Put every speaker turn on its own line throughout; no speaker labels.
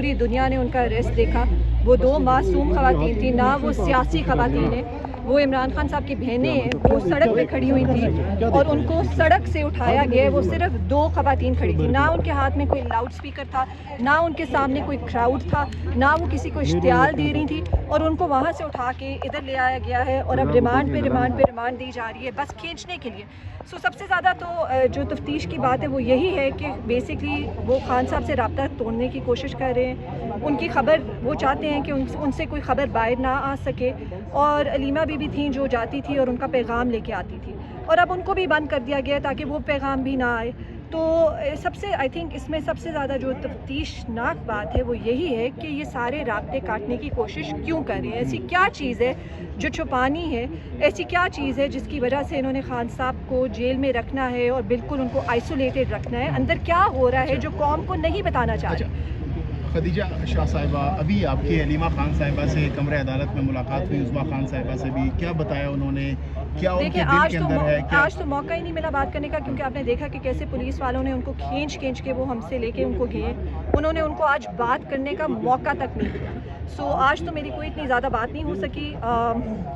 पूरी दुनिया ने उनका अरेस्ट देखा। वो 2 मासूम ख़वातीन थी, ना वो सियासी ख़वातीन हैं, वो इमरान खान साहब की बहनें हैं। वो सड़क पे खड़ी हुई थी और उनको सड़क से उठाया गया। वो सिर्फ 2 ख़वातीन खड़ी थी, ना उनके हाथ में कोई लाउड स्पीकर था, ना उनके सामने कोई क्राउड था, ना वो किसी को इश्तियाल दे रही थी, और उनको वहाँ से उठा के इधर ले आया गया है और अब रिमांड दी जा रही है बस खींचने के लिए। सो सबसे ज़्यादा तो जो तफ्तीश की बात है वो यही है कि बेसिकली वो खान साहब से रब्ता तोड़ने की कोशिश कर रहे हैं। उनकी ख़बर वो चाहते हैं कि उनसे कोई ख़बर बाहर ना आ सके, और अलीमा बीबी थी जो जाती थी और उनका पैगाम लेके आती थी, और अब उनको भी बंद कर दिया गया ताकि वो पैगाम भी ना आए। तो सबसे आई थिंक इसमें सबसे ज़्यादा जो तफ्तीशनाक बात है वो यही है कि ये सारे राब्ते काटने की कोशिश क्यों कर रहे हैं। ऐसी क्या चीज़ है जो छुपानी है, ऐसी क्या चीज़ है जिसकी वजह से इन्होंने खान साहब को जेल में रखना है और बिल्कुल उनको आइसोलेटेड रखना है। अंदर क्या हो रहा है जो कौम को नहीं बताना चाह रहे।
खदीजा शाह साहिबा, अभी आपकी हलीमा खान साहिबा से कमरे अदालत में मुलाकात हुई, उज़्मा खान साहिबा से भी, क्या बताया उन्होंने, क्या उनके दिल के अंदर है?
आज तो मौका ही नहीं मिला बात करने का, क्योंकि आपने देखा कि कैसे पुलिस वालों ने उनको खींच के वो हमसे लेके उनको गए। उन्होंने उनको आज बात करने का मौका तक नहीं दिया। सो आज तो मेरी कोई इतनी ज़्यादा बात नहीं हो सकी,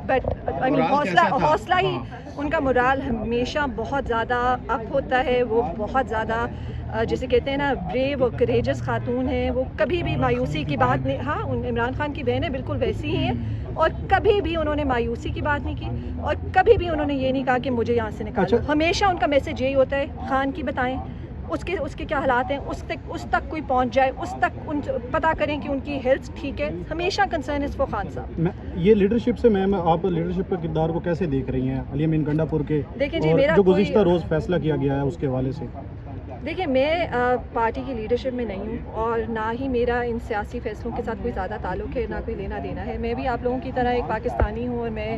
बट आई मीन हौसला ही उनका मोराल हमेशा बहुत ज़्यादा अप होता है। वो बहुत ज़्यादा जिसे कहते हैं ना ब्रेव और करेजस खातून है। वो कभी भी मायूसी की बात नहीं, हाँ इमरान खान की बहनें बिल्कुल वैसी ही हैं, और कभी भी उन्होंने मायूसी की बात नहीं की, और कभी भी उन्होंने ये नहीं कहा कि मुझे यहाँ से निकालो। हमेशा उनका मैसेज यही होता है, खान की बताएं, उसके क्या हालात हैं, उस तक कोई पहुंच जाए, उस तक उन पता करें कि उनकी हेल्थ ठीक है। हमेशा कंसर्न इज़ फॉर खान साहब।
ये लीडरशिप से मैम, आप लीडरशिप के किरदार को कैसे देख रही हैं अली अमीन गंडापुर के?
देखिए जी, मेरा
जो गुज़िश्ता रोज़ फैसला किया गया है उसके हवाले से।
देखिए, मैं पार्टी की लीडरशिप में नहीं हूँ, और ना ही मेरा इन सियासी फैसलों के साथ कोई ज़्यादा ताल्लुक़ है, ना कोई लेना देना है। मैं भी आप लोगों की तरह एक पाकिस्तानी हूँ, और मैं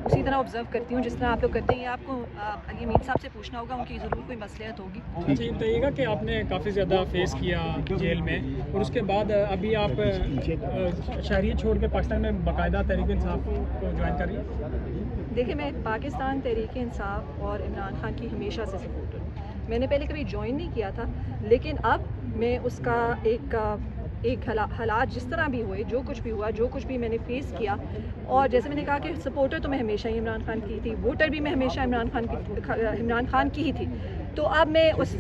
उसी तरह ऑब्ज़र्व करती हूँ जिस तरह आप लोग करते हैं। आपको अली अमीन साहब से पूछना होगा, उनकी ज़रूर कोई मसलियत होगी।
अच्छा, ये बताइएगा कि आपने काफ़ी ज़्यादा फेस किया जेल में, और उसके बाद अभी आप शहरियत छोड़ के पाकिस्तान में बाकायदा तहरीक इंसाफ को ज्वाइन कर रही है?
देखिए, मैं पाकिस्तान तहरीक इंसाफ और इमरान खान की हमेशा से सपोर्टर हूँ। मैंने पहले कभी ज्वाइन नहीं किया था, लेकिन अब मैं उसका एक हालात जिस तरह भी हुए, जो कुछ भी हुआ, जो कुछ भी मैंने फेस किया, और जैसे मैंने कहा कि सपोर्टर तो मैं हमेशा ही इमरान खान की थी, वोटर भी मैं हमेशा इमरान खान की ही थी, तो अब मैं उस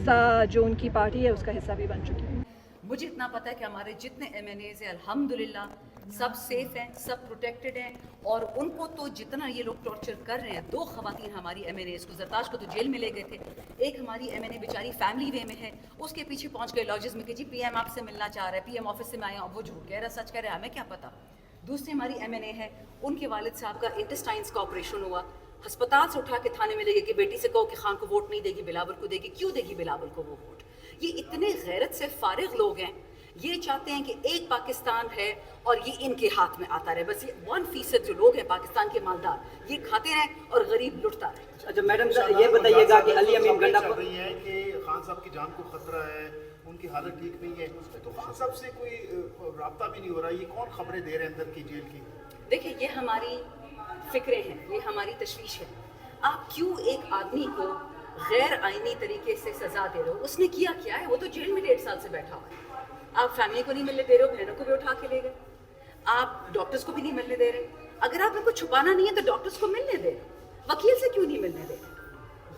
जो उनकी पार्टी है उसका हिस्सा भी बन चुकी हूँ।
मुझे इतना पता है कि हमारे जितने MNAs हैं अल्हम्दुलिल्लाह सब सेफ हैं, सब प्रोटेक्टेड हैं, और उनको तो जितना ये लोग टॉर्चर कर रहे हैं, 2 ख़वातीन हमारी MNAs को, जरताज को तो जेल में ले गए थे, एक हमारी MNA बेचारी फैमिली वे में है, उसके पीछे पहुंच गए लॉजेस में कि जी PM आपसे मिलना चाह रहा है, PM ऑफिस से मैं आया हूँ। वो झूठ कह रहा है, सच कह रहा है, हमें क्या पता। दूसरी हमारी MNA है, उनके वालिद साहब का इंटेस्टाइन्स का ऑपरेशन हुआ, अस्पताल से उठा के थाने में ले गए कि बेटी से कहो कि खान को वोट नहीं देगी, बिलावल को देगी। क्यों देगी बिलावल को वो वोट? ये इतने गैरत से फारिग लोग हैं, ये चाहते हैं कि एक पाकिस्तान है और ये इनके हाथ में आता रहे। बस ये 1% जो लोग हैं पाकिस्तान के मालदार, ये खाते रहें और गरीब लुटता रहे।
अच्छा मैडम, ये बताइएगा कि अली अमीन गंडापुर
रही है कि खान साहब की जान को खतरा है, उनकी हालत ठीक नहीं है, तो खान साहब से कोई राब्ता भी नहीं हो रहा। ये कौन खबरें दे रहे हैं अंदर की जेल की?
देखिए, ये हमारी फिक्रें हैं, ये हमारी तशवीश है। आप क्यों एक आदमी को गैर आईनी तरीके से सजा दे रहे हो? उसने किया क्या है? वो तो जेल में 1.5 साल से बैठा हुआ है। आप फैमिली को नहीं मिलने दे रहे हो, बहनों को भी उठा के ले गए, आप डॉक्टर्स को भी नहीं मिलने दे रहे। अगर आप इनको छुपाना नहीं है तो डॉक्टर्स को मिलने दे, वकील से क्यों नहीं मिलने दे?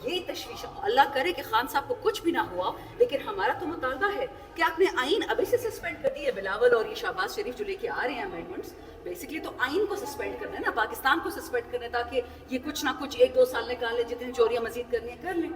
ये तशवीश। अल्लाह करे कि खान साहब को कुछ भी ना हुआ, लेकिन हमारा तो मुतालबा है कि आपने आइन अभी से सस्पेंड कर दी है। बिलावल और ये शहबाज शरीफ जो लेके आ रहे हैं अमेंडमेंट्स, बेसिकली तो आइन को सस्पेंड करना है ना, पाकिस्तान को सस्पेंड करना है, ताकि ये कुछ ना कुछ 1-2 साल निकाल ले, जितनी चोरियां मजीद करनी है कर लें।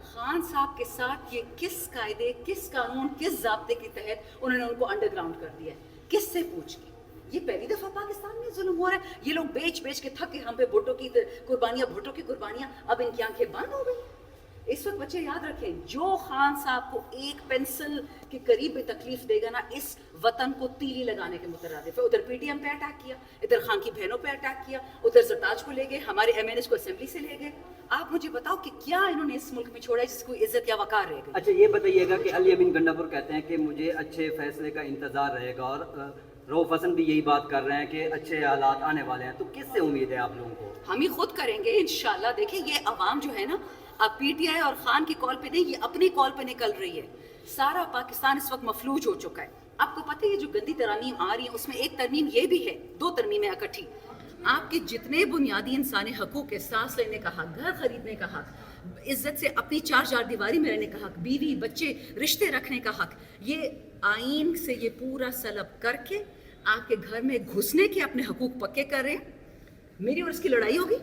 खान साहब के साथ ये किस कायदे, किस कानून, किस ज़ाब्ते के तहत उन्होंने उनको अंडरग्राउंड कर दिया है? किससे पूछ के? ये पहली दफ़ा पाकिस्तान में जुल्म हो रहा है। ये लोग बेच के थके, हम पे भुट्टो की कुर्बानियाँ, अब इनकी आंखें बंद हो गई। इस वक्त बच्चे याद रखें, जो खान साहब को एक पेंसिल के करीब भी तकलीफ देगा ना, इस वतन को तीली लगाने के मुतरादिफ है। उधर PTM पे अटैक किया, इधर खान की बहनों पे अटैक किया, उधर जरताज को ले गए, हमारे MNAs को असेंबली से ले गए। आप मुझे बताओ कि क्या इन्होंने इस मुल्क में छोड़ा है जिसको इज्जत या वकार रह गई?
अच्छा ये बताइएगा कि अली अमीन गंडापुर कहते हैं कि मुझे अच्छे फैसले का इंतजार रहेगा, और रऊफ हसन भी यही बात कर रहे हैं कि अच्छे हालात आने वाले हैं। तो किससे उम्मीद है आप लोगों को?
हम ही खुद करेंगे इंशाल्लाह। देखिए, ये अवाम जो है ना, अब PTI और खान की कॉल पे नहीं, ये अपनी कॉल पे निकल रही है। सारा पाकिस्तान इस वक्त मफलूज हो चुका है। आपको पता है ये जो गंदी तरमीम आ रही है उसमें एक तरमीम ये भी है, 2 तरमीमें इकट्ठी, आपके जितने बुनियादी इंसानी हकूक़ है, सांस लेने का हक, घर खरीदने का हक, इज्जत से अपनी 4 दीवारी में रहने का हक, बीवी बच्चे रिश्ते रखने का हक, ये आइन से ये पूरा सलब करके आपके घर में घुसने के अपने हकूक़ पक्के कर रहे हैं। मेरी और इसकी लड़ाई होगी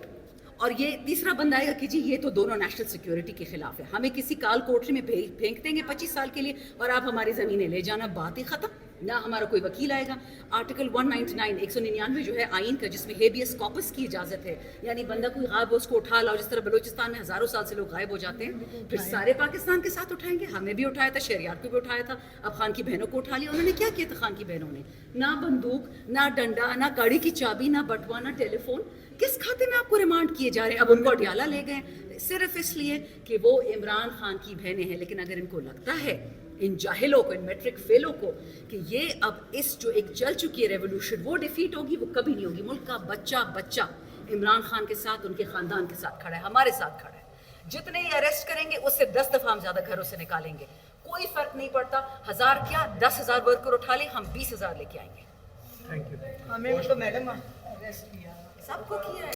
और ये तीसरा बंदा आएगा कि जी ये तो दोनों नेशनल सिक्योरिटी के खिलाफ है, हमें किसी काल कोठरी में फेंक देंगे 25 साल के लिए और आप हमारी ज़मीनें ले जाना, बात ही ख़त्म। ना हमारा कोई वकील आएगा। आर्टिकल 199 199 जो है आइन का, जिसमें हेबियस कॉपस की इजाज़त है, यानी बंदा कोई गायब हो उसको उठा लाओ, जिस तरह बलूचिस्तान में हज़ारों साल से लोग गायब हो जाते हैं, फिर सारे पाकिस्तान के साथ उठाएंगे। हमें भी उठाया था, शहरियार को भी उठाया था, अब खान की बहनों को उठा लिया। उन्होंने क्या किया था खान की बहनों ने? ना बंदूक, ना डंडा, ना गाड़ी की चाबी, ना बटुआ, ना टेलीफोन। किस खाते में आपको रिमांड किए जा रहे हैं? अब उनको अडियाला ले गए सिर्फ इसलिए कि वो इमरान खान की बहनें हैं। लेकिन अगर इनको लगता है, इन जाहिलों को, इन मैट्रिक फेलों को, कि ये अब इस जो एक चल चुकी है रेवोल्यूशन वो डिफीट होगी, वो कभी नहीं होगी। मुल्क का बच्चा बच्चा इमरान खान के साथ, उनके ख़ानदान के साथ खड़ा है, हमारे साथ खड़ा है। जितने ही अरेस्ट करेंगे उससे 10 दफ़ा हम ज़्यादा घरों से निकालेंगे, कोई फ़र्क नहीं पड़ता। 1000 क्या 10,000 वर्कर उठा लें, हम 20,000 लेके आएंगे।
Thank you.
हमें तो मैडम अरेस्ट किया, सबको किया है।